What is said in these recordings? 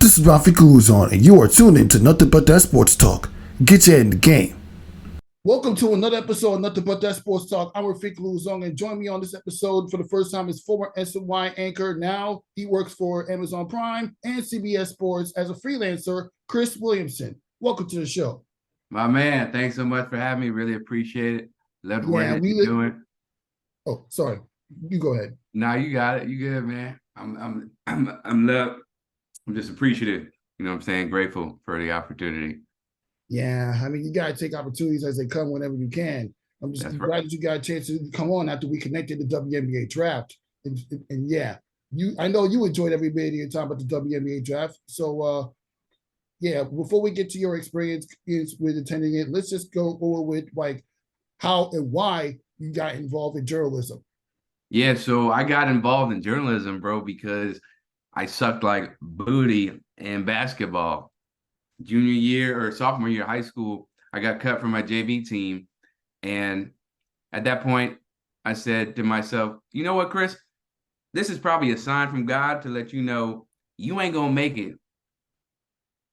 This is Rafi Guzon, and you are tuned in to Nothing But That Sports Talk. Get you in the game. Welcome to another episode of Nothing But That Sports Talk. I'm Rafiq Luzong, and join me on this episode for the first time is former SNY anchor. Now he works for Amazon Prime and CBS Sports as a freelancer, Chris Williamson. Welcome to the show. My man, thanks so much for having me. Really appreciate it. Love the work that you're doing. Oh, sorry. You go ahead. No, you got it. You good, man. I'm just appreciative. You know what I'm saying? Grateful for the opportunity. Yeah, I mean, you got to take opportunities as they come whenever you can. I'm just glad that you got a chance to come on after we connected the WNBA draft. And yeah, I know you enjoyed every minute of your time about the WNBA draft. So, yeah, before we get to your experience with attending it, let's just go over with like how and why you got involved in journalism. Yeah, so I got involved in journalism, bro, because I sucked like booty in basketball. Junior year or sophomore year of high school, I got cut from my JV team. And at that point, I said to myself, you know what, Chris? This is probably a sign from God to let you know you ain't going to make it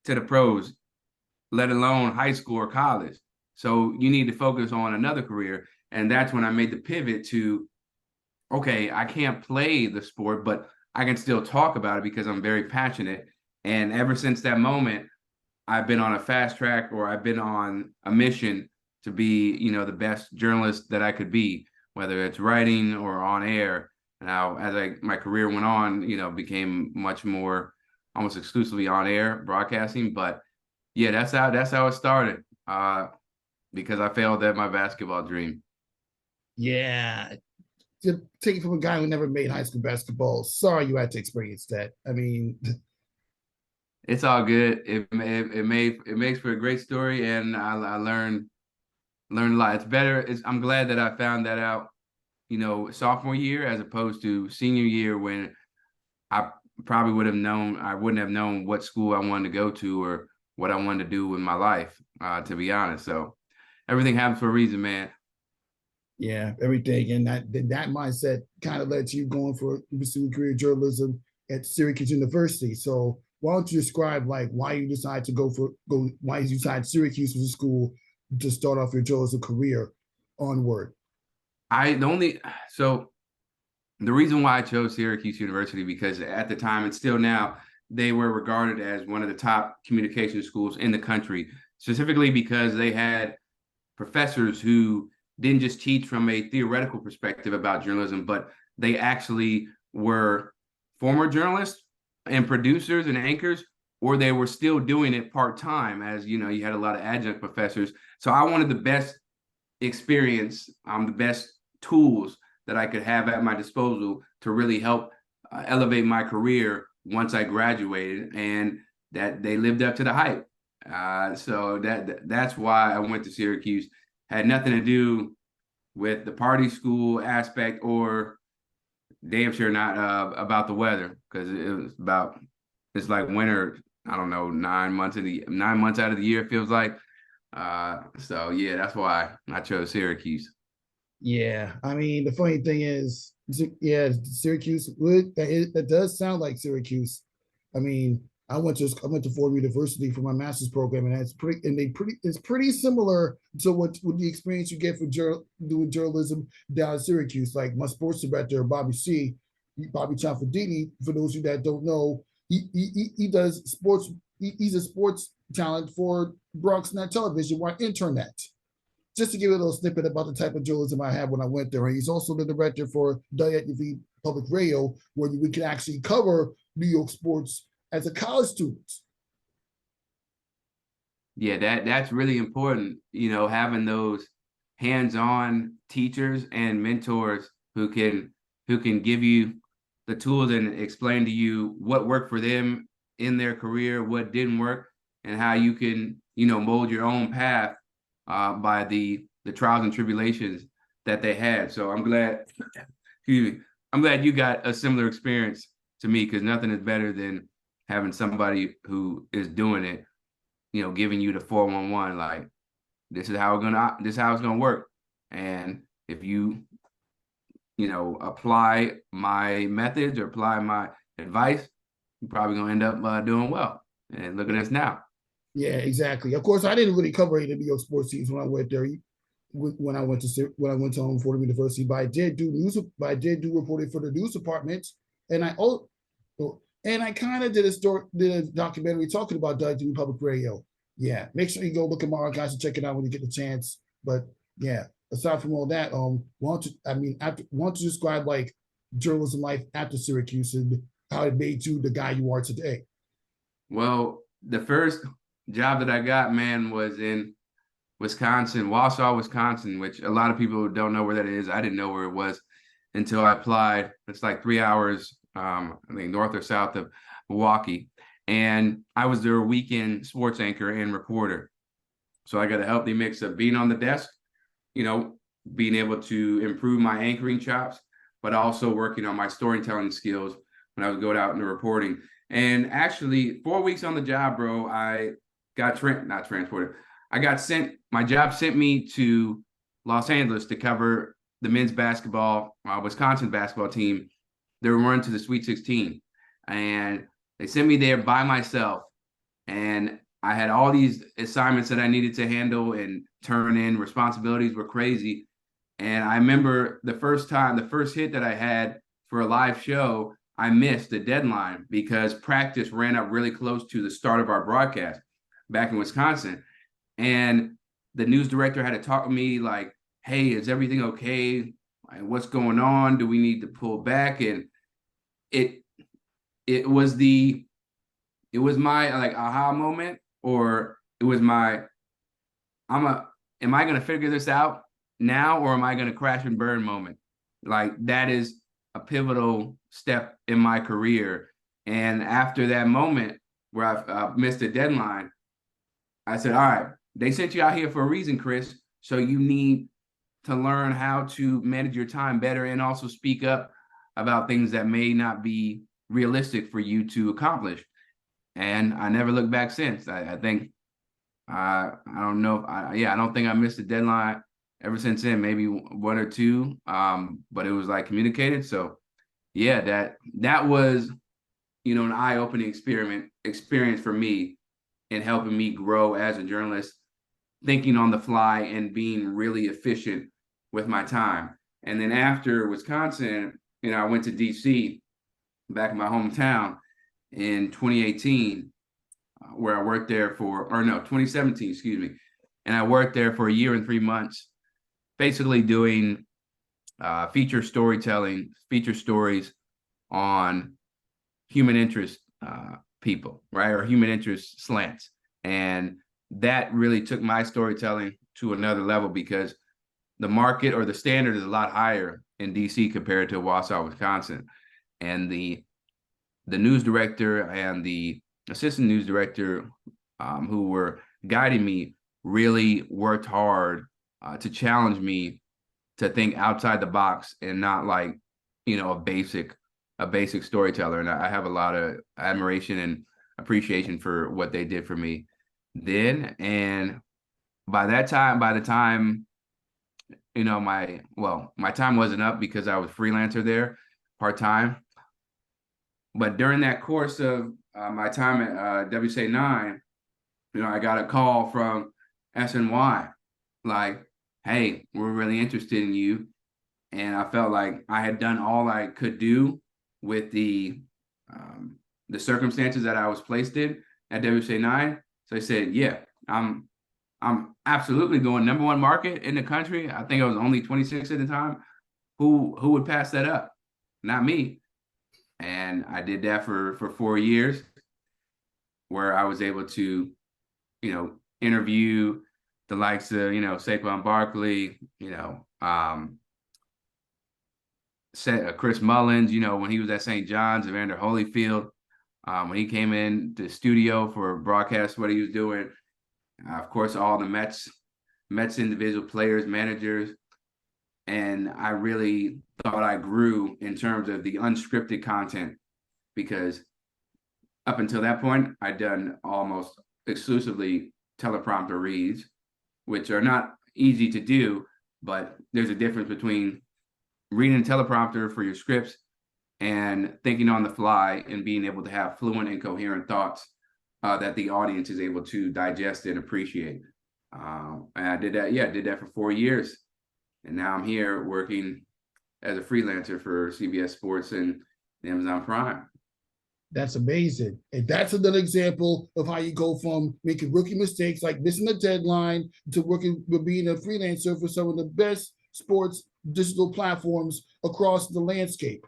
to the pros, let alone high school or college. So you need to focus on another career. And that's when I made the pivot to, okay, I can't play the sport, but I can still talk about it because I'm very passionate. And ever since that moment, I've been on a fast track, or I've been on a mission to be, the best journalist that I could be, whether it's writing or on air. Now, as my career went on, became much more almost exclusively on air broadcasting. But yeah, that's how it started. Because I failed at my basketball dream. Yeah. Take it from a guy who never made high school basketball. Sorry you had to experience that. I mean, it's all good. It makes for a great story, and I learned a lot. It's better. I'm glad that I found that out, sophomore year as opposed to senior year, when I probably I wouldn't have known what school I wanted to go to or what I wanted to do with my life, to be honest. So everything happens for a reason, man. Yeah, everything. And that mindset kind of led to you going for pursuing career journalism at Syracuse University. So why don't you describe like why you decided to why you decided Syracuse was a school to start off your journalism career onward? So the reason why I chose Syracuse University, because at the time and still now, they were regarded as one of the top communication schools in the country, specifically because they had professors who didn't just teach from a theoretical perspective about journalism, but they actually were former journalists and producers and anchors, or they were still doing it part-time, as you had a lot of adjunct professors. So I wanted the best experience, the best tools that I could have at my disposal to really help elevate my career once I graduated, and that they lived up to the hype. So that's why I went to Syracuse. Had nothing to do with the party school aspect, or damn sure not about the weather, because it's like winter. I don't know, 9 months out of the year it feels like. So yeah, that's why I chose Syracuse. Yeah, I mean the funny thing is, yeah, Syracuse. That does sound like Syracuse. I mean, I went to Fordham University for my master's program, and it's pretty similar to what the experience you get for doing journalism down at Syracuse. Like my sports director, Bobby Cianfordini, for those of you that don't know, he does sports. He's a sports talent for Bronx Net Television, or Internet. Just to give you a little snippet about the type of journalism I had when I went there. And he's also the director for WNBA Public Radio, where we can actually cover New York sports as a college student. Yeah, that's really important, having those hands-on teachers and mentors who can give you the tools and explain to you what worked for them in their career, what didn't work, and how you can, mold your own path by the trials and tribulations that they had. So I'm glad, I'm glad you got a similar experience to me, because nothing is better than having somebody who is doing it, giving you the 411, like, this is how it's gonna work. And if you, apply my methods or apply my advice, you're probably gonna end up doing well. And look at us now. Yeah, exactly. Of course, I didn't really cover any of the New York sports teams when I went there. When I went to Fordham University, but I did do news. But I did do reporting for the news department, and I kind of did a documentary talking about Doug doing public radio. Yeah, make sure you go look at my archives and check it out when you get the chance. But yeah, aside from all that, want to describe like journalism life after Syracuse and how it made you the guy you are today? Well, the first job that I got, man, was in Wisconsin, Wausau, Wisconsin, which a lot of people don't know where that is. I didn't know where it was until I applied. It's like 3 hours, I think north or south of Milwaukee. And I was their weekend sports anchor and reporter. So I got a healthy mix of being on the desk, being able to improve my anchoring chops, but also working on my storytelling skills when I was going out into reporting. And actually, 4 weeks on the job, bro, I got not transported. I got sent. My job sent me to Los Angeles to cover the men's basketball, Wisconsin basketball team. They were run to the Sweet 16, and they sent me there by myself. And I had all these assignments that I needed to handle and turn in. Responsibilities were crazy. And I remember the first hit that I had for a live show, I missed the deadline because practice ran up really close to the start of our broadcast back in Wisconsin. And the news director had to talk to me like, hey, is everything okay? Like, what's going on? Do we need to pull back? And it was my like aha moment, or it was my am I gonna figure this out now, or am I gonna crash and burn moment? Like, that is a pivotal step in my career. And after that moment where I've missed a deadline, I said, all right, they sent you out here for a reason, Chris. So you need to learn how to manage your time better and also speak up about things that may not be realistic for you to accomplish. And I never looked back since. I think I don't know. I don't think I missed a deadline ever since then. Maybe one or two, but it was like communicated. So yeah, that was an eye-opening experience for me in helping me grow as a journalist, thinking on the fly and being really efficient with my time. And then after Wisconsin, I went to DC, back in my hometown, in 2018, where I worked there 2017, excuse me. And I worked there for a year and 3 months, basically doing feature stories on human interest people, right? Or human interest slants. And that really took my storytelling to another level because the market or the standard is a lot higher in DC compared to Wausau, Wisconsin. And the news director and the assistant news director who were guiding me really worked hard to challenge me to think outside the box and not like, a basic storyteller. And I have a lot of admiration and appreciation for what they did for me then. And by the time, my time wasn't up because I was freelancer there part-time. But during that course of my time at WSA9, I got a call from SNY, like, hey, we're really interested in you. And I felt like I had done all I could do with the circumstances that I was placed in at WSA9. So I said, yeah, I'm absolutely going #1 market in the country. I think I was only 26 at the time. Who would pass that up? Not me. And I did that for 4 years, where I was able to, interview the likes of, Saquon Barkley, Chris Mullins, when he was at St. John's, Evander Holyfield, when he came in the studio for broadcast, what he was doing. Of course, all the Mets individual players, managers. And I really thought I grew in terms of the unscripted content, because up until that point, I'd done almost exclusively teleprompter reads, which are not easy to do, but there's a difference between reading a teleprompter for your scripts and thinking on the fly and being able to have fluent and coherent thoughts that the audience is able to digest and appreciate. And I did that, did that for 4 years. And now I'm here working as a freelancer for CBS Sports and Amazon Prime. That's amazing. And that's another example of how you go from making rookie mistakes like missing the deadline to working with being a freelancer for some of the best sports digital platforms across the landscape.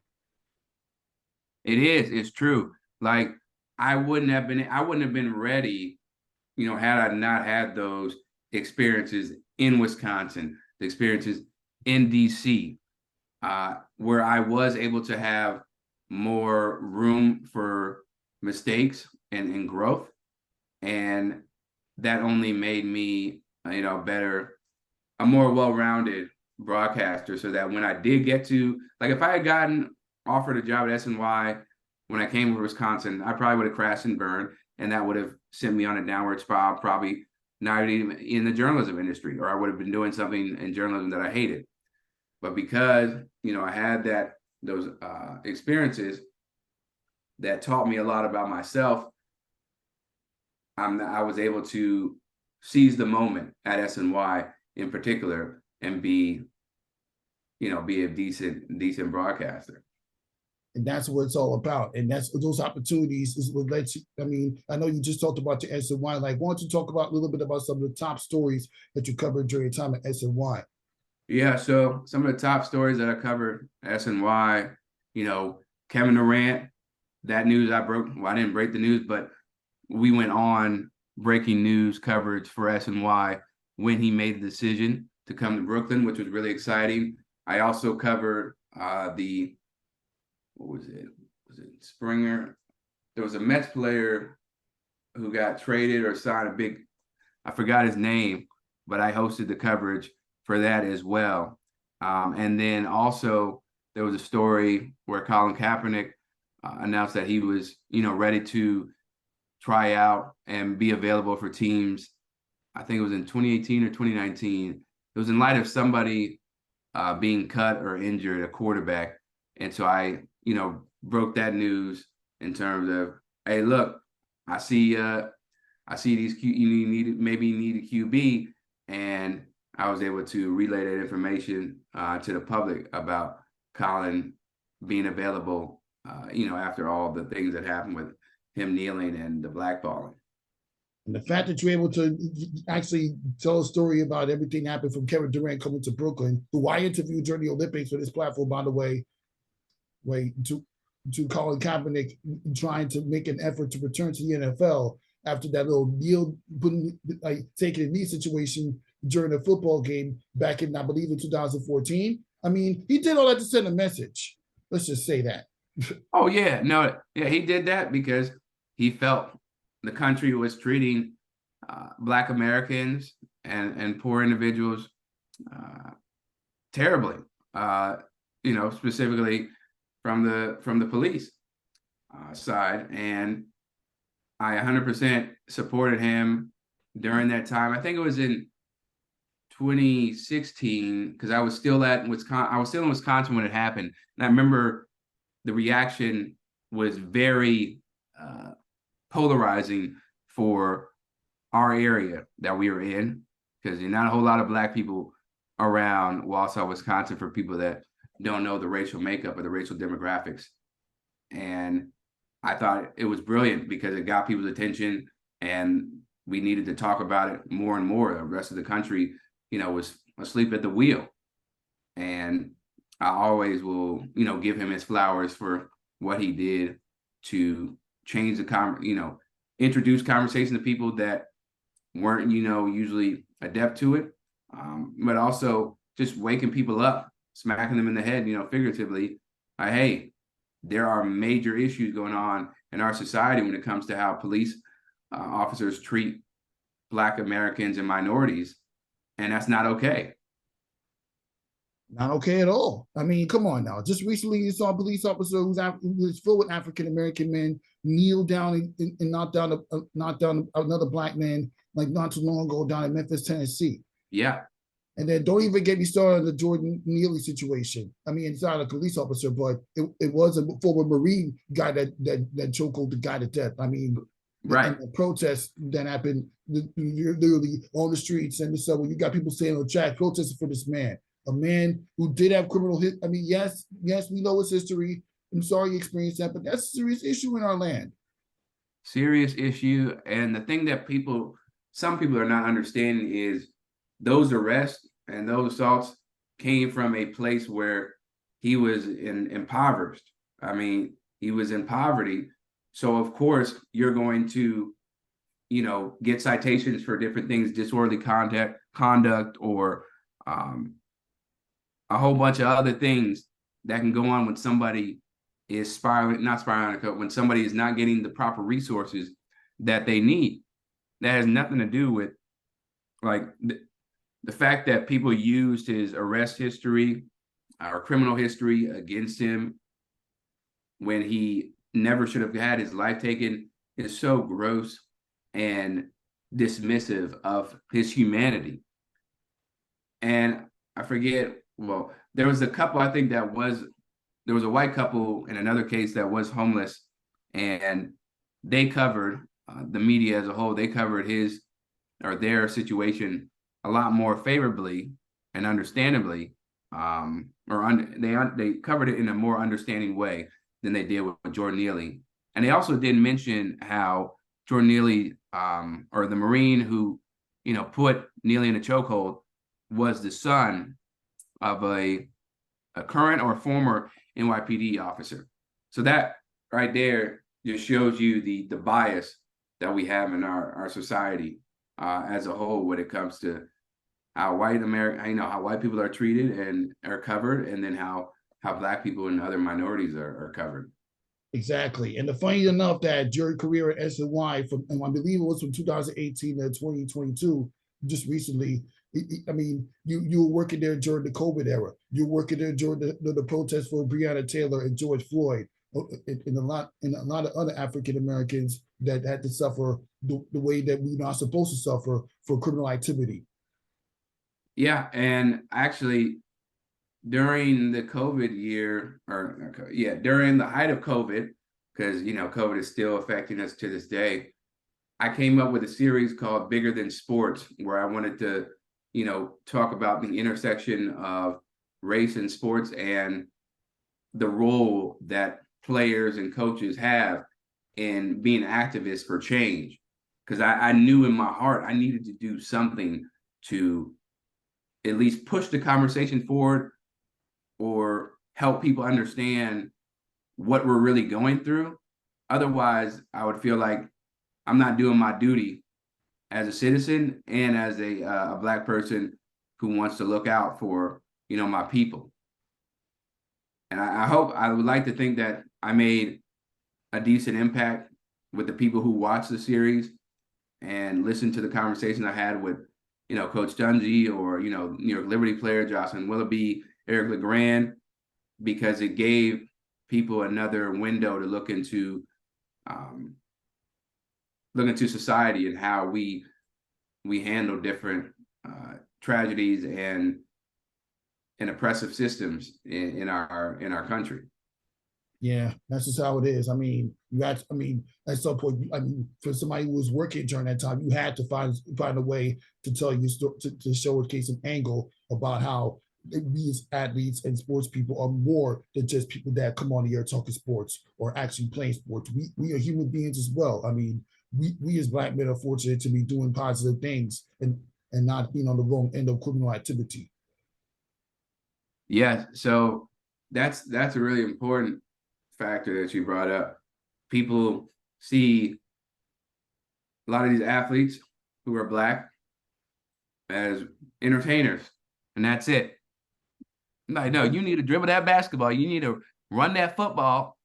It is, it's true. Like I wouldn't have been ready, had I not had those experiences in Wisconsin, the experiences in DC, where I was able to have more room for mistakes and growth. And that only made me, a more well-rounded broadcaster, so that when I did get to, like, if I had gotten offered a job at SNY when I came to Wisconsin, I probably would have crashed and burned, and that would have sent me on a downward spiral, probably not even in the journalism industry, or I would have been doing something in journalism that I hated. But because, I had those experiences that taught me a lot about myself, I was able to seize the moment at SNY in particular and be a decent broadcaster. And that's what it's all about. And that's those opportunities is what lets you. I mean, I know you just talked about the SNY. Like, why don't you talk about a little bit about some of the top stories that you covered during your time at SNY? Yeah, so some of the top stories that I covered at SNY, Kevin Durant, that news I broke. Well, I didn't break the news, but we went on breaking news coverage for SNY when he made the decision to come to Brooklyn, which was really exciting. I also covered what was it? Was it Springer? There was a Mets player who got traded or signed I forgot his name, but I hosted the coverage for that as well. And then also there was a story where Colin Kaepernick announced that he was, ready to try out and be available for teams. I think it was in 2018 or 2019. It was in light of somebody being cut or injured, a quarterback. And so I, broke that news in terms of, hey, look, I see these you maybe need a QB, and I was able to relay that information to the public about Colin being available, after all the things that happened with him kneeling and the blackballing. And the fact that you're able to actually tell a story about everything that happened from Kevin Durant coming to Brooklyn, who I interviewed during the Olympics for this platform, by the way, to Colin Kaepernick trying to make an effort to return to the NFL after that little taking a knee situation during a football game back in, I believe, in 2014. I mean, he did all that to send a message. Let's just say that. Oh, yeah. No, yeah, he did that because he felt the country was treating Black Americans and poor individuals terribly, specifically from the police side. And I 100% supported him during that time. I think it was in 2016, because I was still in Wisconsin when it happened. And I remember the reaction was very polarizing for our area that we were in, because there's not a whole lot of Black people around Wausau, Wisconsin, for people that don't know the racial makeup or the racial demographics. And I thought it was brilliant because it got people's attention, and we needed to talk about it more and more. The rest of the country, was asleep at the wheel. And I always will, give him his flowers for what he did to change introduce conversation to people that weren't, usually adept to it, but also just waking people up, smacking them in the head, figuratively. Hey, there are major issues going on in our society when it comes to how police officers treat Black Americans and minorities, and that's not okay. Not okay at all. I mean, come on now. Just recently, you saw a police officer who's filled with African American men kneel down and knock down another Black man, like not too long ago down in Memphis, Tennessee. Yeah, And then don't even get me started on the Jordan Neely situation. I mean, it's not a police officer, but it was a former Marine guy that choked the guy to death. I mean, and Right. the protests that happened literally on the streets and the subway. You got people saying on track protesting for this man, a man who did have criminal hit. I mean, yes, we know his history. I'm sorry you experienced that, but that's a serious issue in our land. Serious issue. And the thing that some people are not understanding is those arrests and those assaults came from a place where he was impoverished. I mean, he was in poverty. So of course you're going to, get citations for different things, disorderly conduct, or um, a whole bunch of other things that can go on when somebody is not spiraling, when somebody is not getting the proper resources that they need. That has nothing to do with like the fact that people used his arrest history or criminal history against him when he never should have had his life taken is so gross and dismissive of his humanity. And I forget, well, there was a couple, I think there was a white couple in another case that was homeless, and they covered the media as a whole, they covered his or their situation a lot more favorably and understandably, they covered it in a more understanding way than they did with Jordan Neely. And they also didn't mention how Jordan Neely, or the Marine who, put Neely in a chokehold, was the son of a current or former NYPD officer. So that right there just shows you the bias that we have in our society as a whole when it comes to how how white people are treated and are covered, and then how Black people and other minorities are covered. Exactly. And the funny enough that during career at SNY and I believe it was from 2018 to 2022, just recently, I mean, you were working there during the COVID era. You were working there during the protests for Breonna Taylor and George Floyd, and a lot of other African Americans that had to suffer the way that we're not supposed to suffer for criminal activity. Yeah, and actually, during the COVID year, during the height of COVID, because COVID is still affecting us to this day, I came up with a series called Bigger Than Sports, where I wanted to, talk about the intersection of race and sports and the role that players and coaches have in being activists for change. Because I knew in my heart I needed to do something to at least push the conversation forward or help people understand what we're really going through. Otherwise, I would feel like I'm not doing my duty as a citizen and as a Black person who wants to look out for, my people. And I would like to think that I made a decent impact with the people who watch the series and listen to the conversation I had with, Coach Dungy, or, New York Liberty player Jocelyn Willoughby, Eric LeGrand, because it gave people another window to look into society and how we handle different tragedies and oppressive systems in our country. Yeah, that's just how it is. I mean, at some point, I mean, for somebody who was working during that time, you had to find a way to tell you to showcase an angle about how we as athletes and sports people are more than just people that come on the air talking sports or actually playing sports. We are human beings as well. I mean, we as Black men are fortunate to be doing positive things and not being on the wrong end of criminal activity. Yeah, so that's a really important factor that you brought up. People see a lot of these athletes who are Black as entertainers, and that's it. Like, no, you need to dribble that basketball. You need to run that football.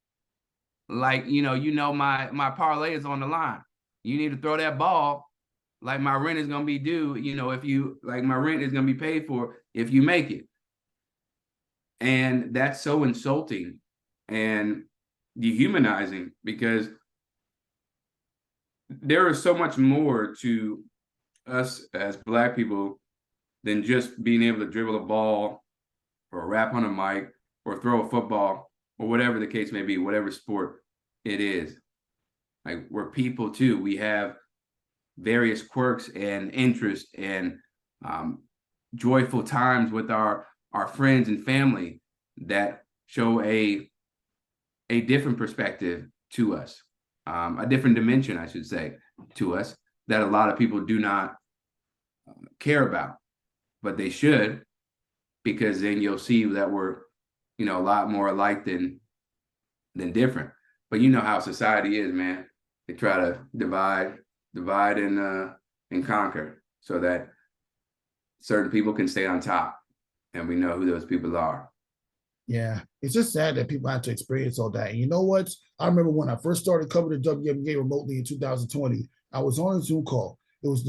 Like, my parlay is on the line. You need to throw that ball like my rent is gonna be due, if you like my rent is gonna be paid for if you make it. And that's so insulting and dehumanizing, because there is so much more to us as Black people than just being able to dribble a ball or rap on a mic or throw a football or whatever the case may be, whatever sport it is. Like, we're people too. We have various quirks and interests and joyful times with our friends and family that show a different perspective to us, a different dimension, I should say, to us, that a lot of people do not care about, but they should, because then you'll see that we're, a lot more alike than different. But you know how society is, man. They try to divide and conquer so that certain people can stay on top, and we know who those people are. Yeah, it's just sad that people have to experience all that. And you know what? I remember when I first started covering the WNBA remotely in 2020, I was on a Zoom call. It was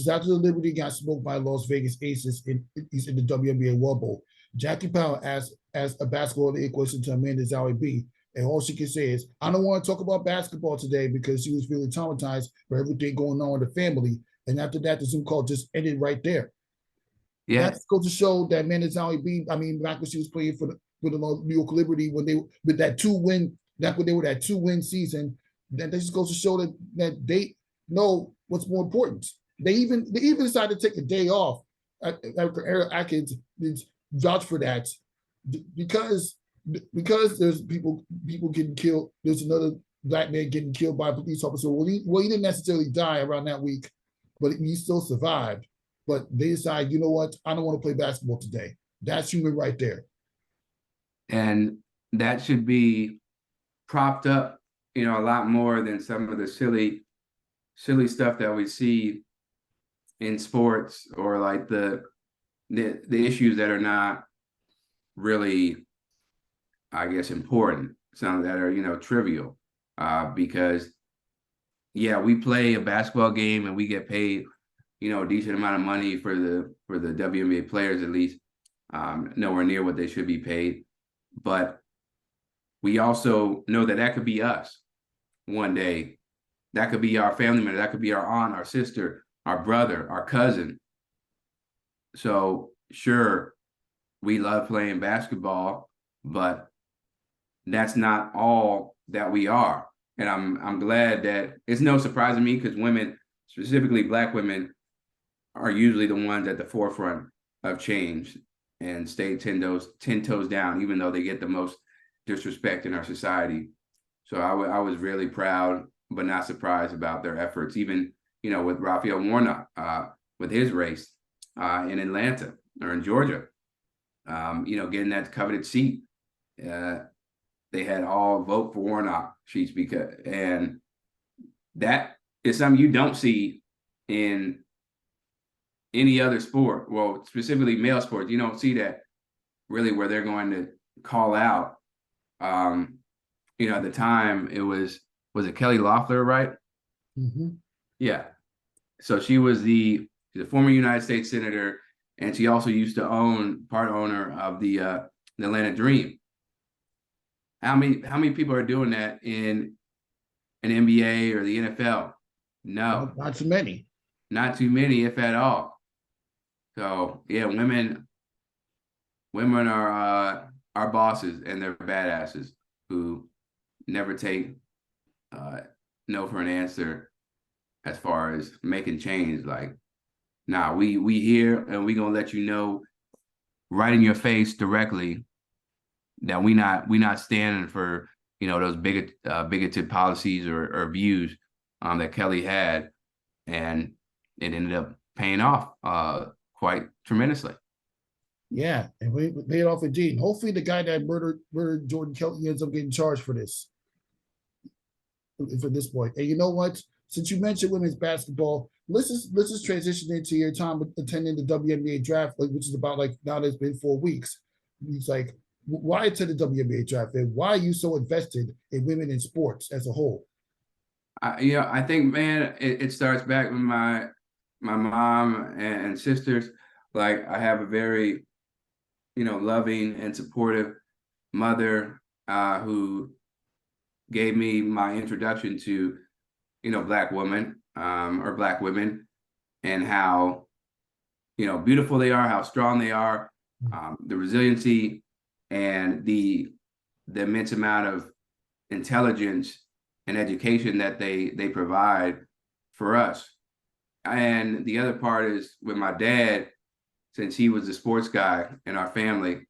after the Liberty got smoked by Las Vegas Aces in the WNBA World Bowl. Jackie Powell asked a basketball question to Amanda Zowie B. And all she can say is, I don't want to talk about basketball today, because she was feeling traumatized for everything going on in the family. And after that, the Zoom call just ended right there. Yeah. That goes to show that Amanda Zowie B, back when she was playing for the New York Liberty, when they with that 2-win, back when they were that 2-win season, that just goes to show that they know what's more important. They even decided to take a day off after Eric Atkins vouch for that, because there's people getting killed. There's another black man getting killed by a police officer. Well, he didn't necessarily die around that week, but he still survived. But they decide, you know what? I don't want to play basketball today. That's human right there. And that should be propped up, a lot more than some of the silly stuff that we see in sports, or like the issues that are not really, I guess, important, some that are, trivial, because yeah, we play a basketball game and we get paid, a decent amount of money for the WNBA players, at least, nowhere near what they should be paid. But we also know that could be us one day. That could be our family member. That could be our aunt, our sister, our brother, our cousin. So sure, we love playing basketball, but that's not all that we are. And I'm glad that it's no surprise to me, because women, specifically Black women, are usually the ones at the forefront of change and stay 10 toes down, even though they get the most disrespect in our society. So I was really proud, but not surprised about their efforts, even, with Raphael Warnock, with his race in Atlanta or in Georgia, getting that coveted seat. They had all vote for Warnock sheets, and that is something you don't see in any other sport. Well, specifically male sports, you don't see that really, where they're going to call out. At the time, it was it Kelly Loeffler, right? Mm-hmm. Yeah. So she's a former United States senator, and she also used to part owner of the Atlanta Dream. How many people are doing that in an NBA or the NFL? No, not too many. Not too many, if at all. So yeah, women are our bosses, and they're badasses who never take no for an answer as far as making change. Like, nah, we here, and we gonna let you know right in your face directly that we not standing for those bigoted policies or views that Kelly had, and it ended up paying off quite tremendously. Yeah, and we paid off indeed. And hopefully the guy that murdered Jordan Kelly ends up getting charged for this. For this point. And you know what? Since you mentioned women's basketball, let's just transition into your time attending the WNBA draft, which is about, like, now it's been 4 weeks. It's like, why attend the WNBA draft, and why are you so invested in women in sports as a whole? I think, man, it starts back with my mom and sisters. Like, I have a very, loving and supportive mother who gave me my introduction to, Black women or Black women, and how, beautiful they are, how strong they are, Mm. the resiliency, and the immense amount of intelligence and education that they provide for us. And the other part is with my dad, since he was a sports guy in our family,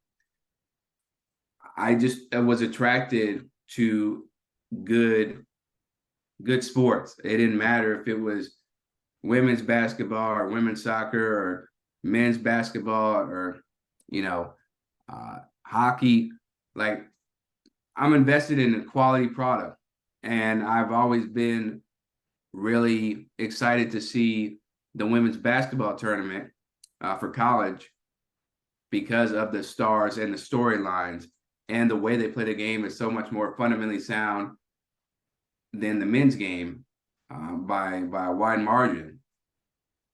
I just was attracted to good good sports. It didn't matter if it was women's basketball or women's soccer or men's basketball or hockey. Like, I'm invested in a quality product, and I've always been really excited to see the women's basketball tournament for college because of the stars and the storylines, and the way they play the game is so much more fundamentally sound than the men's game by a wide margin.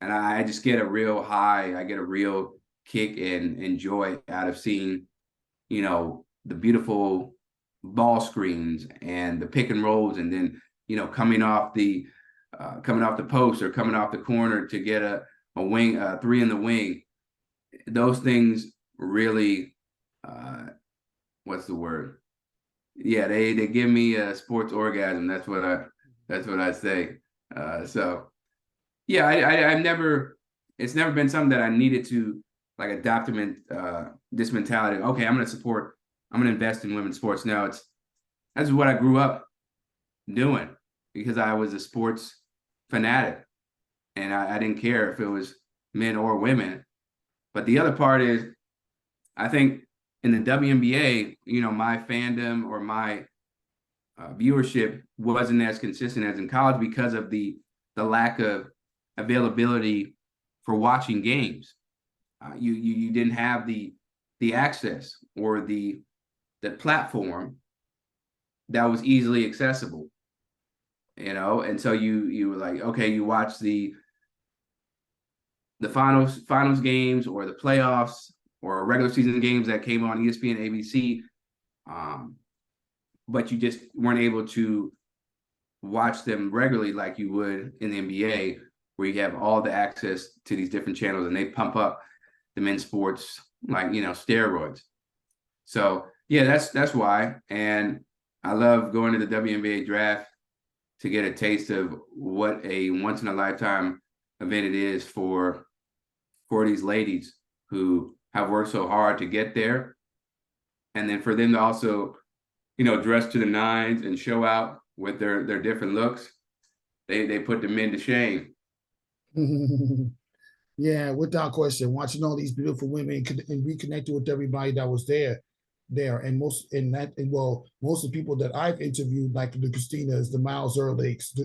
And I just get a real high, I get a real kick and joy out of seeing, the beautiful ball screens and the pick and rolls, and then, coming off the post or coming off the corner to get a wing, three in the wing. Those things really, what's the word? Yeah, they give me a sports orgasm. That's what I say. So yeah, I've never, it's never been something that I needed to like adopt this mentality. Okay, I'm gonna invest in women's sports. No, that's what I grew up doing because I was a sports fanatic, and I didn't care if it was men or women. But the other part is, I think in the WNBA, my fandom or my viewership wasn't as consistent as in college because of the lack of availability for watching games. You didn't have the access or the platform that was easily accessible, and so you were like, okay, you watch the finals games or the playoffs or regular season games that came on ESPN, ABC, but you just weren't able to watch them regularly like you would in the NBA, where you have all the access to these different channels and they pump up the men's sports like steroids. So yeah, that's why. And I love going to the WNBA draft to get a taste of what a once in a lifetime event it is for these ladies who have worked so hard to get there, and then for them to also dress to the nines and show out with their different looks. They put the men to shame. Yeah, without question. Watching all these beautiful women and reconnecting with everybody that was there, and most of the people that I've interviewed, like the Christinas, the Miles Ehrlichs,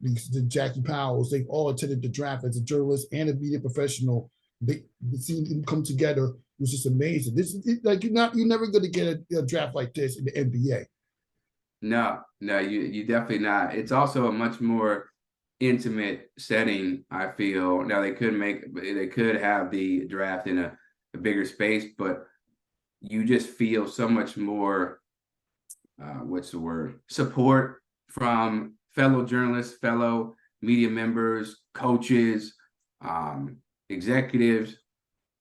the Jackie Powells, they've all attended the draft as a journalist and a media professional. They seeing them come together was just amazing. This is like you're never going to get a draft like this in the NBA. No, you definitely not. It's also a much more intimate setting, I feel. Now they could have the draft in a bigger space, but you just feel so much more what's the word? Support from fellow journalists, fellow media members, coaches, executives,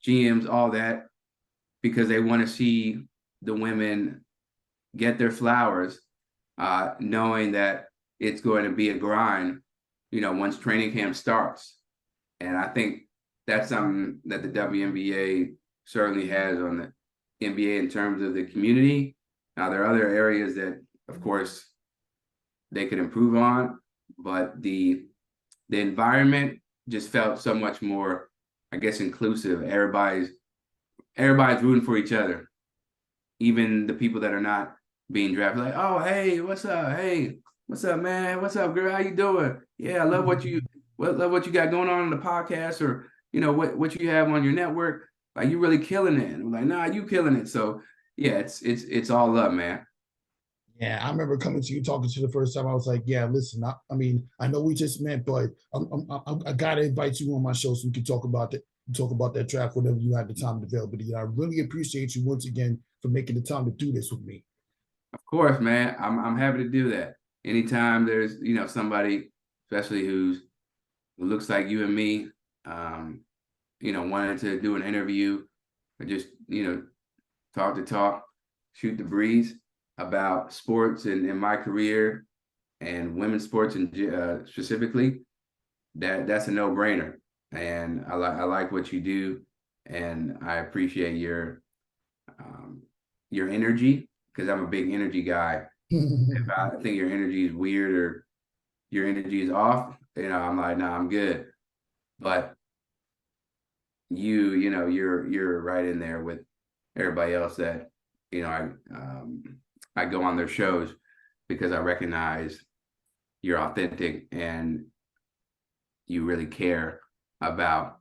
GMs, all that, because they want to see the women get their flowers, knowing that it's going to be a grind, once training camp starts. And I think that's something that the WNBA certainly has on the NBA in terms of the community. Now, there are other areas that, of course, they could improve on, but the environment just felt so much more, I guess, inclusive. Everybody's rooting for each other, even the people that are not being drafted. Like, oh, hey, what's up? Hey, what's up, man? What's up, girl? How you doing? Yeah, I love what you got going on in the podcast, or what you have on your network. Like, you really killing it. And I'm like, nah, you killing it. So yeah, it's all up, man. Yeah, I remember coming to you talking to you the first time. I was like, yeah, listen, I mean, I know we just met, but I gotta invite you on my show so we can talk about that draft whenever you have the time and availability. I really appreciate you once again for making the time to do this with me. Of course, man. I'm happy to do that. Anytime there's somebody, especially who looks like you and me, wanted to do an interview or just, talk, shoot the breeze about sports and my career and women's sports and specifically, that's a no-brainer. And I like what you do, and I appreciate your energy, because I'm a big energy guy. If I think your energy is weird or your energy is off, I'm like, nah, I'm good. But you're right in there with everybody else that, I go on their shows because I recognize you're authentic and you really care about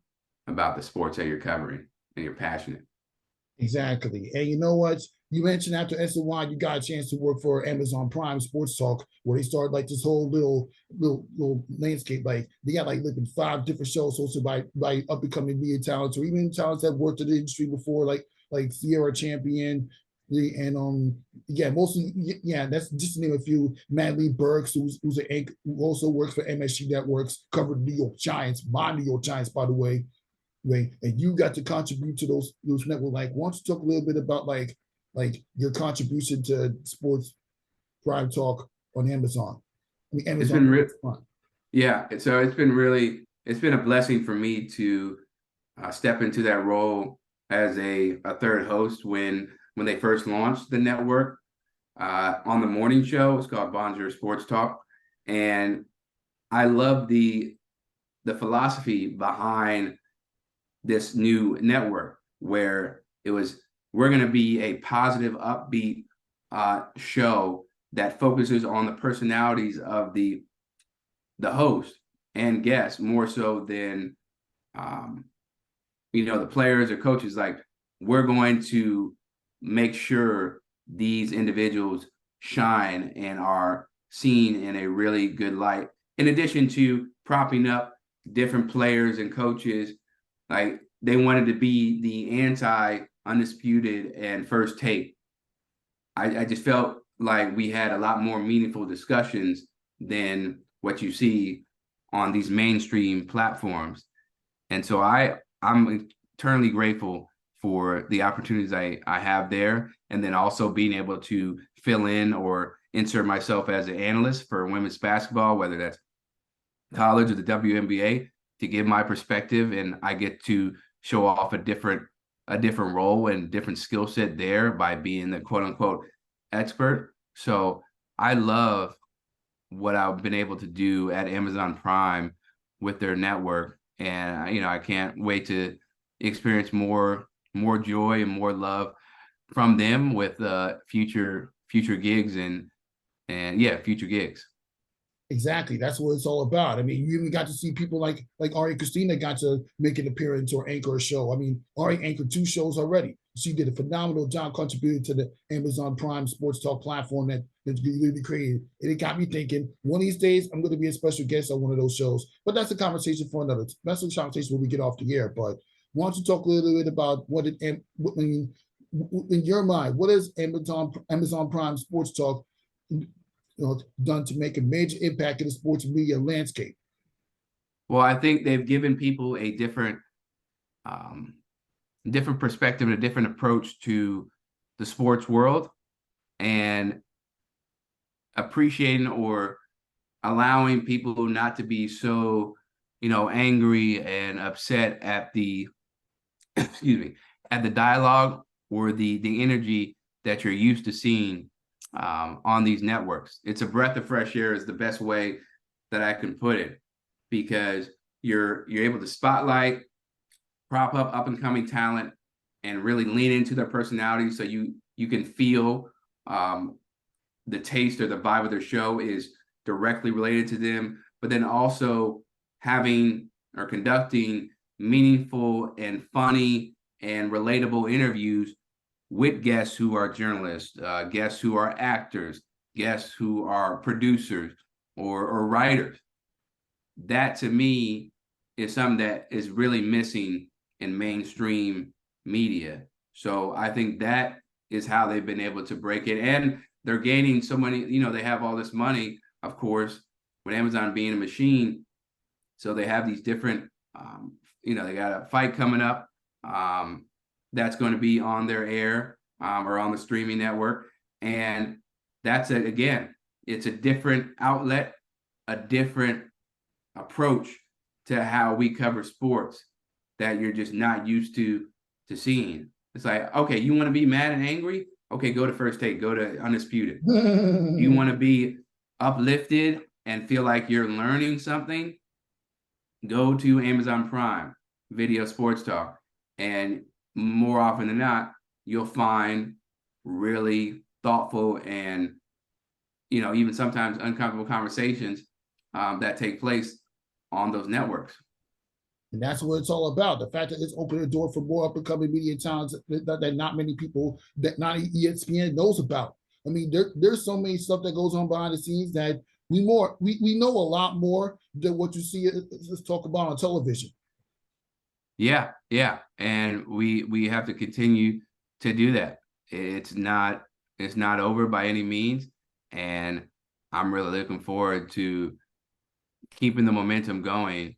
the sports that you're covering and you're passionate. Exactly. And you know what? You mentioned after SNY, you got a chance to work for Amazon Prime Sports Talk, where they started like this whole little landscape. Like they got like 5 different shows hosted by up and coming media talents, or even talents that worked in the industry before, like Sierra Champion, and yeah, mostly yeah, that's just to name a few. Madeline Burks, who's an anchor, who also works for MSG Networks, covered New York Giants, my New York Giants, by the way. Right, and you got to contribute to those networks. Like, why don't you talk a little bit about like your contribution to sports prime talk on Amazon? I mean, It's Amazon. been yeah. So it's been a blessing for me to step into that role as a third host when they first launched the network on the morning show. It's called Bonjour Sports Talk, and I love the philosophy behind this new network, where we're going to be a positive, upbeat show that focuses on the personalities of the host and guests more so than the players or coaches. Like, we're going to make sure these individuals shine and are seen in a really good light, in addition to propping up different players and coaches. Like, they wanted to be the undisputed and first take. I just felt like we had a lot more meaningful discussions than what you see on these mainstream platforms. And so I'm eternally grateful for the opportunities I have there, and then also being able to fill in or insert myself as an analyst for women's basketball, whether that's college or the WNBA, to give my perspective, and I get to show off a different role and different skill set there by being the quote unquote expert. So I love what I've been able to do at Amazon Prime with their network, and I can't wait to experience more joy and more love from them with future gigs and yeah, future gigs. Exactly. That's what it's all about. I mean, you even got to see people like Ari Christina got to make an appearance or anchor a show. I mean, Ari anchored 2 shows already. She did a phenomenal job contributing to the Amazon Prime Sports Talk platform that's really created. And it got me thinking, one of these days, I'm going to be a special guest on one of those shows. But that's a conversation for another. That's a conversation when we get off the air. But why don't you talk a little bit about in your mind, what is Amazon Prime Sports Talk done to make a major impact in the sports media landscape? Well, I think they've given people a different perspective and a different approach to the sports world, and appreciating or allowing people not to be so, angry and upset at the excuse me, at the dialogue or the energy that you're used to seeing on these networks. It's a breath of fresh air is the best way that I can put it, because you're able to spotlight, prop up and coming talent, and really lean into their personality, so you can feel the taste or the vibe of their show is directly related to them, but then also having or conducting meaningful and funny and relatable interviews with guests who are journalists, guests who are actors, guests who are producers or writers. That to me is something that is really missing in mainstream media. So I think that is how they've been able to break it. And they're gaining so many, they have all this money, of course, with Amazon being a machine. So they have these different They got a fight coming up that's going to be on their air or on the streaming network. And that's again, it's a different outlet, a different approach to how we cover sports that you're just not used to seeing. It's like, okay, you want to be mad and angry? Okay, go to First Take, go to Undisputed. You want to be uplifted and feel like you're learning something? Go to Amazon Prime, Video Sports Talk. And more often than not, you'll find really thoughtful and, even sometimes uncomfortable conversations that take place on those networks. And that's what it's all about. The fact that it's opened the door for more up and coming media talents that not many people, that not ESPN knows about. I mean, there's so many stuff that goes on behind the scenes that we know a lot more than what you see us talk about on television. Yeah. And we have to continue to do that. It's not over by any means. And I'm really looking forward to keeping the momentum going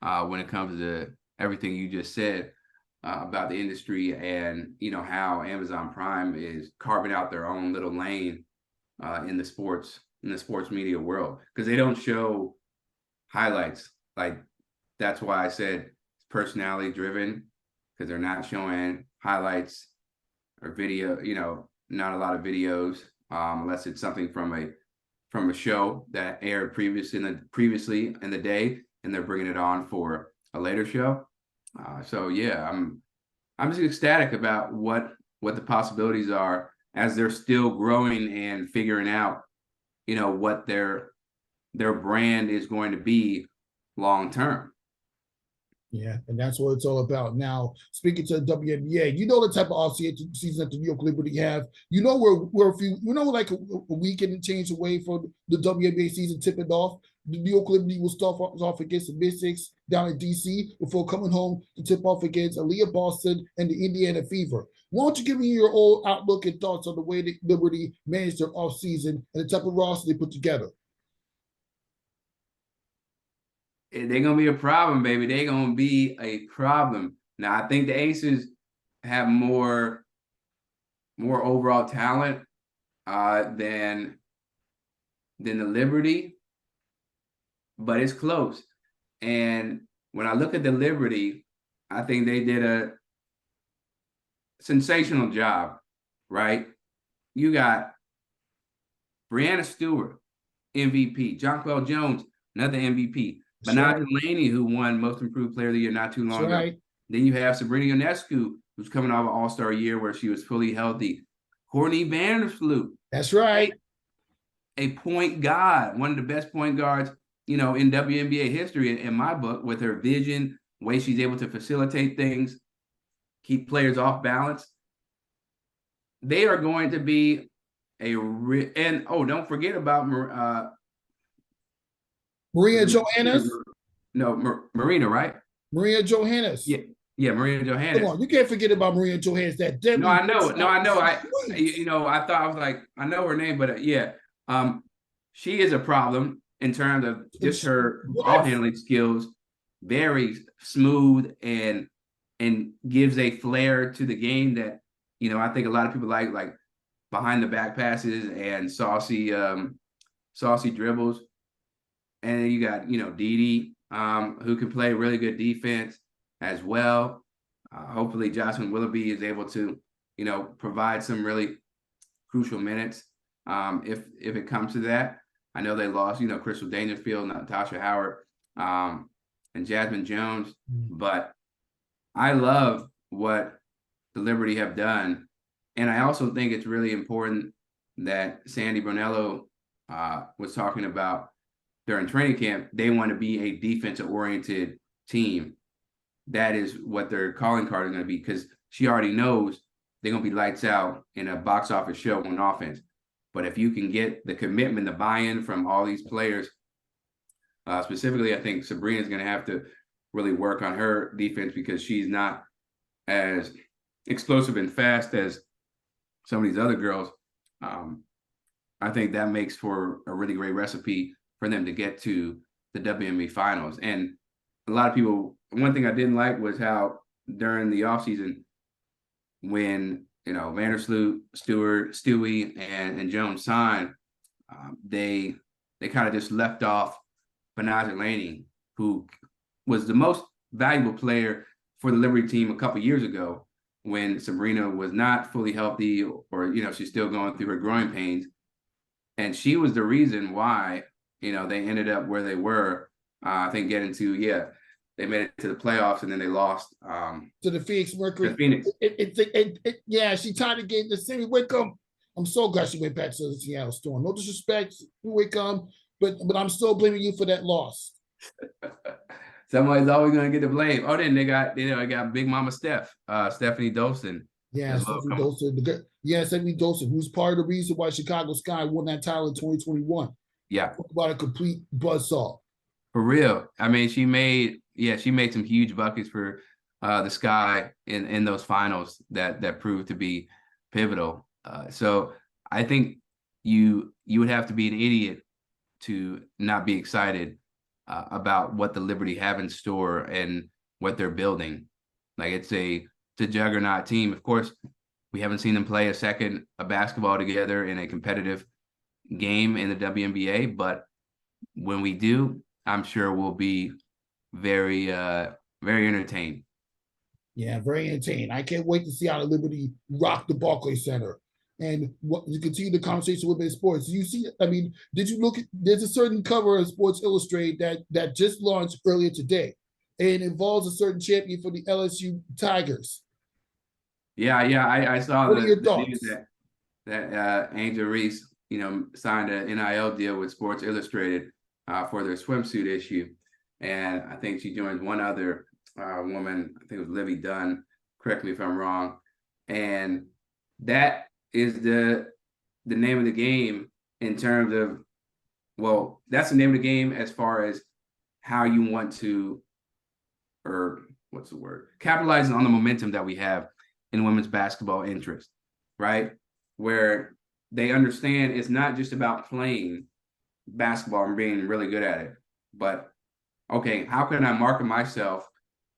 when it comes to everything you just said about the industry and, how Amazon Prime is carving out their own little lane in the sports media world, because they don't show highlights. Like, that's why I said it's personality driven, because they're not showing highlights or video, not a lot of videos unless it's something from a show that aired previously in the day, and they're bringing it on for a later show. So yeah, I'm just ecstatic about what the possibilities are as they're still growing and figuring out, what their brand is going to be long term. Yeah, and that's what it's all about. Now, speaking to the WNBA, the type of off-season that the New York Liberty have. We're a few, like a weekend and change away from the WNBA season tipping off. The New York Liberty will start off against the Mystics down in DC before coming home to tip off against Aaliyah Boston and the Indiana Fever. Why don't you give me your old outlook and thoughts on the way the Liberty managed their off-season and the type of roster they put together? They're gonna be a problem, baby. They're gonna be a problem. Now, I think the Aces have more overall talent than the Liberty, but it's close. And when I look at the Liberty, I think they did a sensational job, right? You got Brianna Stewart, MVP, Jonquel Jones, another MVP. Banana Delaney, who won Most Improved Player of the Year not too long ago. Then you have Sabrina Ionescu, who's coming off an All-Star year where she was fully healthy. Courtney Vandersloot. That's right. A point guard, one of the best point guards, in WNBA history in my book, with her vision, way she's able to facilitate things, keep players off balance. They are going to be don't forget about Maria Johannes? No, Marina, right? Maria Johannes. Yeah, Maria Johannes. Come on, you can't forget about Maria Johannes. No, I know. I thought, I was like, I know her name, but she is a problem in terms of just her ball handling skills. Very smooth and gives a flair to the game that, I think a lot of people like behind the back passes and saucy dribbles. And then you got, Dee, who can play really good defense as well. Hopefully Jocelyn Willoughby is able to, provide some really crucial minutes if it comes to that. I know they lost, Crystal Dangerfield, Natasha Howard, and Jasmine Jones, but I love what the Liberty have done. And I also think it's really important that Sandy Brunello was talking about during training camp. They want to be a defensive-oriented team. That is what their calling card is going to be, because she already knows they're going to be lights out in a box office show on offense. But if you can get the commitment, the buy-in from all these players, specifically, I think Sabrina's going to have to really work on her defense, because she's not as explosive and fast as some of these other girls. I think that makes for a really great recipe for them to get to the WNBA finals. And a lot of people. One thing I didn't like was how during the offseason, when Vandersloot, Stewart, Stewie, and Jones signed, they kind of just left off Banaja Laney, who was the most valuable player for the Liberty team a couple years ago when Sabrina was not fully healthy, or she's still going through her growing pains, and she was the reason why they ended up where they were. I think getting to they made it to the playoffs, and then they lost To the Phoenix Mercury. to Phoenix. Yeah, she tied the game to Sammy Wickham. I'm so glad she went back to the Seattle Storm. No disrespect, Wickham, but I'm still blaming you for that loss. Somebody's always going to get the blame. Oh, then they got Big Mama Stephanie Dolson. Yeah, Stephanie Dolson. Stephanie Dolson, who's part of the reason why Chicago Sky won that title in 2021. Yeah, Talk about a complete buzzsaw. for real. I mean, she made some huge buckets for the Sky in those finals that proved to be pivotal. So I think you would have to be an idiot to not be excited about what the Liberty have in store and what they're building. Like it's a juggernaut team. Of course, we haven't seen them play a basketball together in a competitive game in the WNBA, but when we do, I'm sure we'll be very very entertained. Yeah, very entertaining. I can't wait to see how the Liberty rock the Barclays Center. And what you continue the conversation with sports. You see, I mean, did you look at there's a certain cover of Sports Illustrated that just launched earlier today. And it involves a certain champion for the LSU Tigers. Yeah, I saw what are your the thoughts? news that Angel Reese, signed an NIL deal with Sports Illustrated for their swimsuit issue. And I think she joins one other woman, I think it was Livy Dunn, correct me if I'm wrong. And that is the name of the game in terms of, well, that's the name of the game as far as how you want to, or what's the word, capitalizing on the momentum that we have in women's basketball interest, right? Where they understand it's not just about playing basketball and being really good at it, but okay, how can I market myself,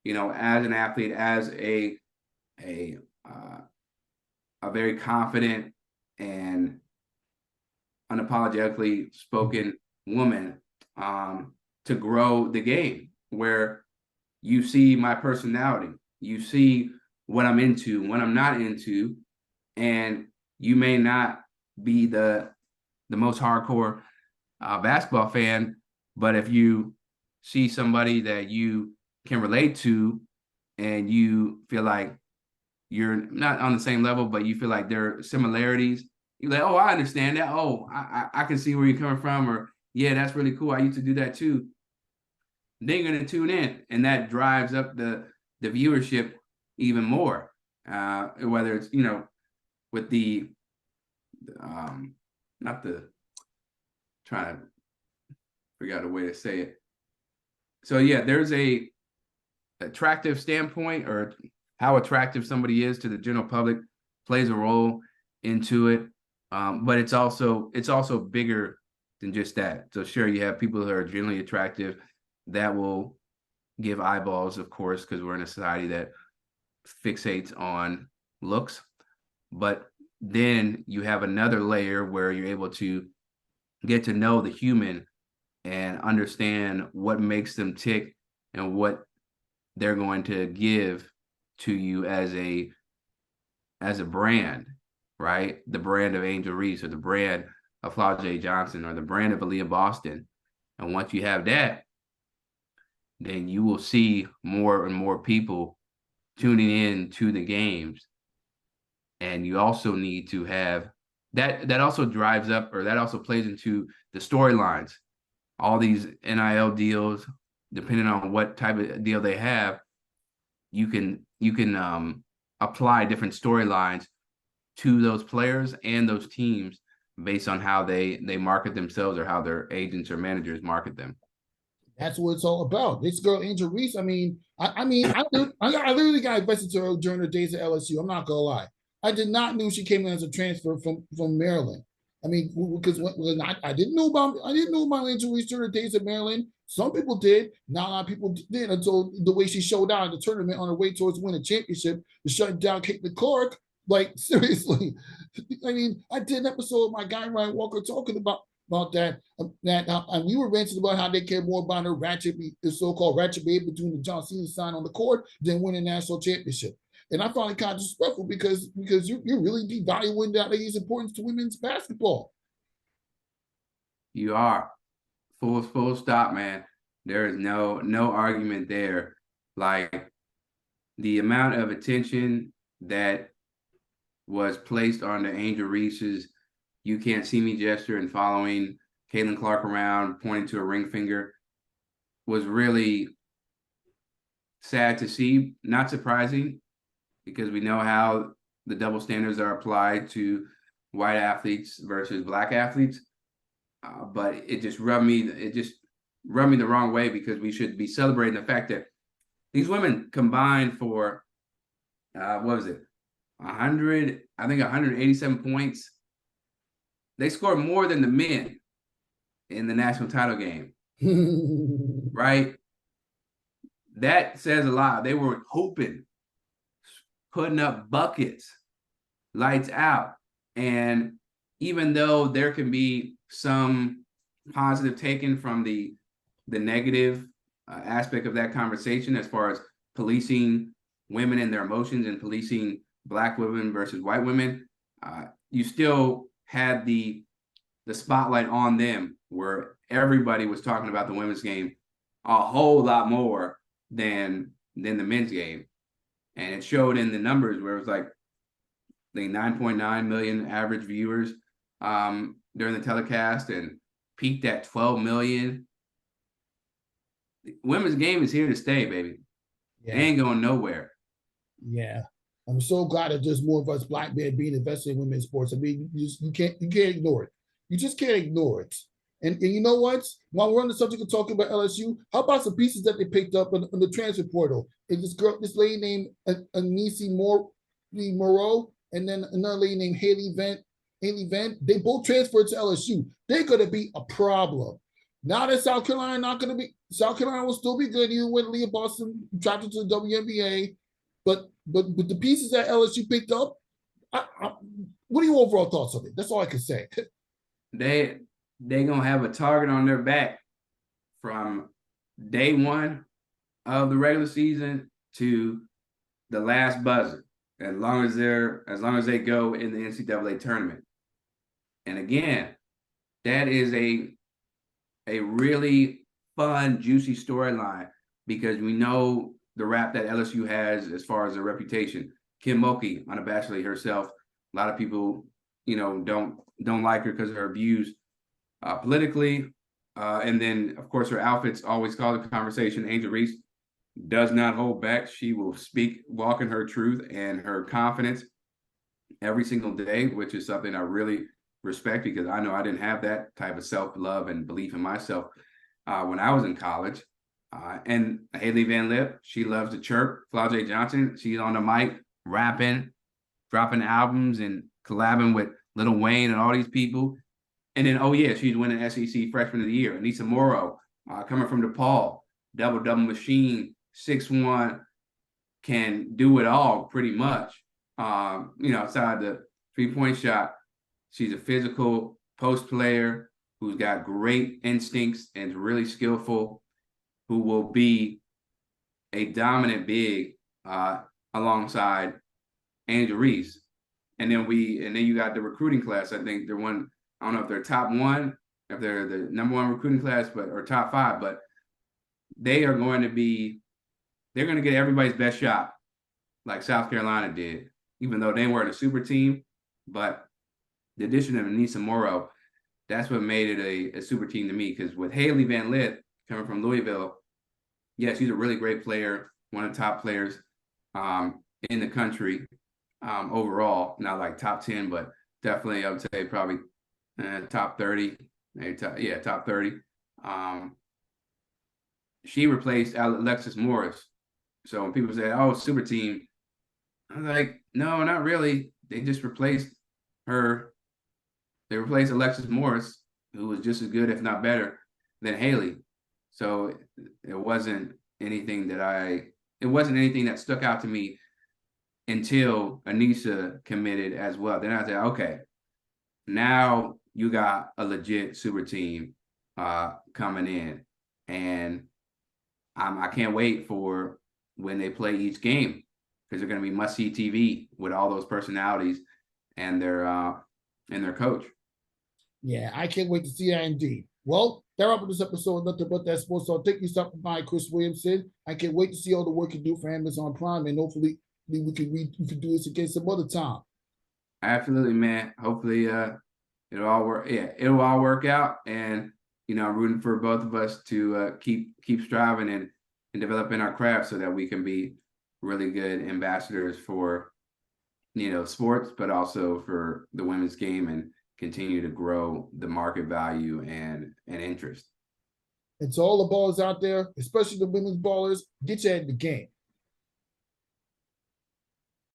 as an athlete, as a very confident and unapologetically spoken woman, to grow the game, where you see my personality, you see what I'm into, what I'm not into, and you may not be the most hardcore basketball fan, but if you see somebody that you can relate to and you feel like you're not on the same level, but you feel like there are similarities, you're like, oh, I understand that. Oh, I can see where you're coming from, or yeah, that's really cool. I used to do that too. They're going to tune in, and that drives up the viewership even more. Whether it's with the not the trying to figure out a way to say it. So yeah, there's a attractive standpoint, or how attractive somebody is to the general public plays a role into it. But it's also bigger than just that. So sure, you have people who are generally attractive that will give eyeballs, of course, because we're in a society that fixates on looks. But then you have another layer where you're able to get to know the human and understand what makes them tick and what they're going to give to you as a brand, right? The brand of Angel Reese, or the brand of Flau'jae Johnson, or the brand of Aaliyah Boston. And once you have that, then you will see more and more people tuning in to the games. And you also need to have that also drives up, or that also plays into the storylines. All these NIL deals, depending on what type of deal they have, you can apply different storylines to those players and those teams based on how they market themselves, or how their agents or managers market them. That's what it's all about. This girl, Angel Reese, I literally got invested to her during her days at LSU. I'm not gonna lie. I did not know she came in as a transfer from Maryland. I mean, because when I didn't know about Angel Reese during the days at Maryland. Some people did. Not a lot of people did until the way she showed out in the tournament on her way towards winning a championship to shut down Caitlin Clark. Like seriously, I mean, I did an episode of my guy Ryan Walker talking about that. And we were ranting about how they care more about her the so-called ratchet baby doing the John Cena sign on the court than winning a national championship. And I find it kind of disrespectful because you're really devaluing that lady's importance to women's basketball. You are full stop, man. There is no argument there. Like the amount of attention that was placed on the Angel Reese's "you can't see me" gesture and following Caitlin Clark around, pointing to a ring finger, was really sad to see. Not surprising, because we know how the double standards are applied to white athletes versus black athletes. But it just rubbed me the wrong way, because we should be celebrating the fact that these women combined for what was it, 187 points. They scored more than the men in the national title game. Right? That says a lot. They were hooping, putting up buckets, lights out. And even though there can be some positive taken from the negative aspect of that conversation, as far as policing women and their emotions and policing black women versus white women, you still had the spotlight on them, where everybody was talking about the women's game a whole lot more than the men's game. And it showed in the numbers, where it was like the 9.9 million average viewers during the telecast, and peaked at 12 million. The women's game is here to stay, baby. Yeah. They ain't going nowhere. Yeah. I'm so glad that there's more of us black men being invested in women's sports. I mean, you can't ignore it. You just can't ignore it. And you know what? While we're on the subject of talking about LSU, how about some pieces that they picked up in the transfer portal? Is this lady named Anisi Moreau, and then another lady named Haley Vent. They both transferred to LSU. They're going to be a problem. Now that South Carolina will still be good, even when Leah Boston drafted to the WNBA. But the pieces that LSU picked up, what are your overall thoughts on it? That's all I can say. They gonna have a target on their back from day one of the regular season to the last buzzer, as long as they go in the NCAA tournament. And again, that is a really fun, juicy storyline, because we know the rap that LSU has as far as their reputation. Kim Mulkey, unabashedly herself. A lot of people, don't like her because of her views politically. And then, of course, her outfits always call the conversation. Angel Reese does not hold back. She will walk in her truth and her confidence every single day, which is something I really respect, because I know I didn't have that type of self-love and belief in myself when I was in college. And Haley Van Lip, she loves to chirp. Flau'jae Johnson, she's on the mic, rapping, dropping albums, and collabing with Lil Wayne and all these people. And then, she's winning SEC Freshman of the Year. Anissa Morrow, coming from DePaul, double machine, 6'1", can do it all pretty much. Outside the three-point shot, she's a physical post player who's got great instincts and is really skillful, who will be a dominant big alongside Angel Reese. And then you got the recruiting class. I think they're one. I don't know if they're top one, if they're the number one recruiting class, or top five, but they're going to get everybody's best shot, like South Carolina did, even though they weren't a super team. But the addition of Anissa Morrow, that's what made it a super team to me. Because with Haley Van Lith coming from Louisville, she's a really great player, one of the top players in the country overall. Not like top 10, but definitely I would say probably top 30. Top 30. She replaced Alexis Morris. So when people say, "Oh, super team," I'm like, no, not really. They just replaced her they replaced Alexis Morris, who was just as good, if not better, than Haley. So it wasn't anything that stuck out to me until Anisha committed as well. Then I said, okay, now you got a legit super team coming in, and I can't wait for when they play each game, because they're going to be must-see TV with all those personalities and their coach. Yeah, I can't wait to see that indeed. Well, that up this episode of Nothing But That Sports. So thank you, stopping by, Chris Williamson. I can't wait to see all the work you do for Amazon Prime, and hopefully we can do this again some other time. Absolutely, man. Hopefully, it'll all work. Yeah, it'll all work out, and I'm rooting for both of us to keep striving and developing our craft so that we can be really good ambassadors for sports, but also for the women's game, and continue to grow the market value and interest. And to all the ballers out there, especially the women's ballers, get your head in the game.